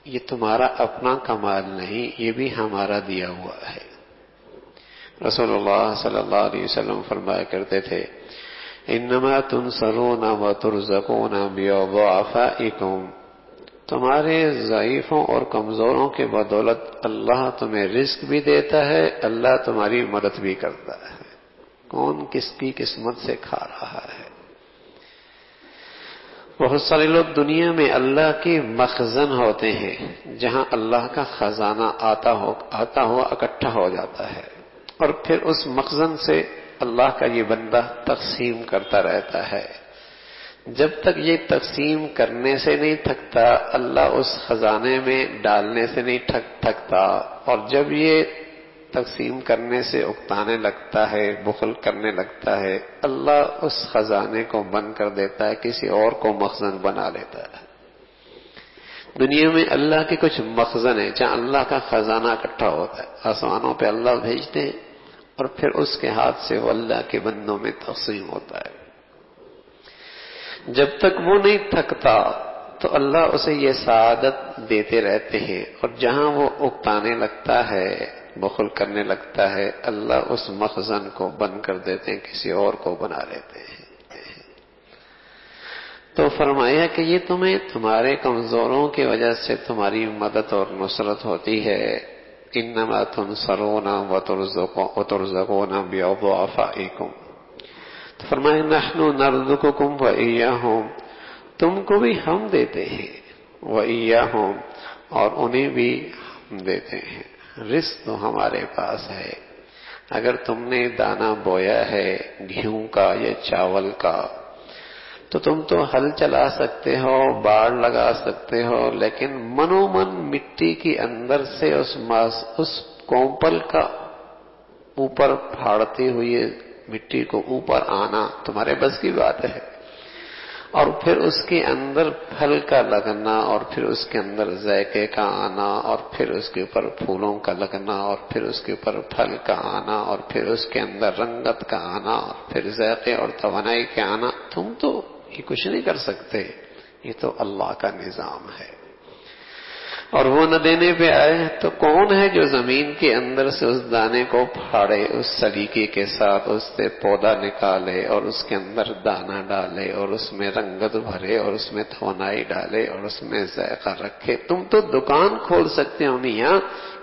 یہ تمہارا اپنا کمال نہیں، یہ بھی ہمارا دیا ہوا ہے۔ رسول اللہ صلی اللہ علیہ وسلم فرمایا کرتے تھے انما تنصرون وترزقون بضعفائکم، تمہارے ضعیفوں اور کمزوروں کے بدولت اللہ تمہیں رزق بھی دیتا ہے، اللہ تمہاری مدد بھی کرتا ہے۔ کون کس کی قسمت سے کھا رہا ہے؟ بہت سارے لوگ دنیا میں اللہ کی مخزن ہوتے ہیں، جہاں اللہ کا خزانہ آتا ہوا اکٹھا ہو جاتا ہے، اور پھر اس مخزن سے اللہ کا یہ بندہ تقسیم کرتا رہتا ہے۔ جب تک یہ تقسیم کرنے سے نہیں تھکتا، اللہ اس خزانے میں ڈالنے سے نہیں تھکتا، اور جب یہ تقسیم کرنے سے اکتانے لگتا ہے، بخل کرنے لگتا ہے، اللہ اس خزانے کو بند کر دیتا ہے، کسی اور کو مخزن بنا لیتا ہے۔ دنیا میں اللہ کے کچھ مخزن ہیں جہاں اللہ کا خزانہ اکٹھا ہوتا ہے، آسمانوں پہ اللہ بھیجتے ہیں، اور پھر اس کے ہاتھ سے وہ اللہ کے بندوں میں تقسیم ہوتا ہے۔ جب تک وہ نہیں تھکتا تو اللہ اسے یہ سعادت دیتے رہتے ہیں، اور جہاں وہ اکتانے لگتا ہے، بخل کرنے لگتا ہے، اللہ اس مخزن کو بند کر دیتے ہیں، کسی اور کو بنا لیتے ہیں۔ تو فرمایا کہ یہ تمہیں تمہارے کمزوروں کی وجہ سے تمہاری مدد اور نصرت ہوتی ہے، انما تنصرون وترزقون بضعفائکم، تو فرمایا نحن نرزقکم وإیاہم، تم کو بھی ہم دیتے ہیں، وإیاہم، اور انہیں بھی ہم دیتے ہیں۔ رزق تو ہمارے پاس ہے، اگر تم نے دانہ بویا ہے گیہوں کا یا چاول کا، تو تم تو ہل چلا سکتے ہو، باڑ لگا سکتے ہو، لیکن منو من مٹی کے اندر سے اس کومپل کا اوپر پھاڑتے ہوئے مٹی کو اوپر آنا تمہارے بس کی بات ہے، اور پھر اس کے اندر پھل کا لگنا، اور پھر اس کے اندر ذائقے کا آنا، اور پھر اس کے اوپر پھولوں کا لگنا، اور پھر اس کے اوپر پھل کا آنا، اور پھر اس کے اندر رنگت کا آنا، اور پھر ذائقے اور توانائی کا آنا، تم تو یہ کچھ نہیں کر سکتے، یہ تو اللہ کا نظام ہے۔ اور وہ نہ دینے پہ آئے تو کون ہے جو زمین کے اندر سے اس دانے کو پھاڑے، اس سلیقے کے ساتھ اس سے پودا نکالے، اور اس کے اندر دانہ ڈالے، اور اس میں رنگت بھرے، اور اس میں توانائی ڈالے، اور اس میں ذائقہ رکھے؟ تم تو دکان کھول سکتے ہو میاں،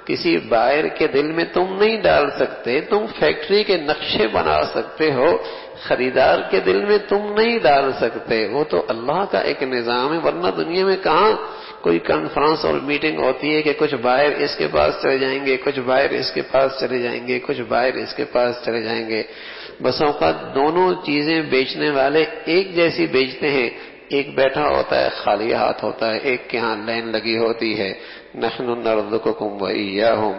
کسی بائر کے دل میں تم نہیں ڈال سکتے، تم فیکٹری کے نقشے بنا سکتے ہو، خریدار کے دل میں تم نہیں ڈال سکتے، وہ تو اللہ کا ایک نظام ہے۔ ورنہ دنیا میں کہاں کوئی کانفرنس اور میٹنگ ہوتی ہے کہ کچھ بائر اس کے پاس چلے جائیں گے، کچھ بائر اس کے پاس چلے جائیں گے، کچھ بائر اس کے پاس چلے جائیں گے۔ بس اوقات دونوں چیزیں بیچنے والے ایک جیسی بیچتے ہیں، ایک بیٹھا ہوتا ہے خالی ہاتھ ہوتا ہے، ایک کے ہاں لائن لگی ہوتی ہے۔ نحن نرزقکم وإیاہم،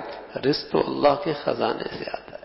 رزق تو اللہ کے خزانے سے آتا ہے۔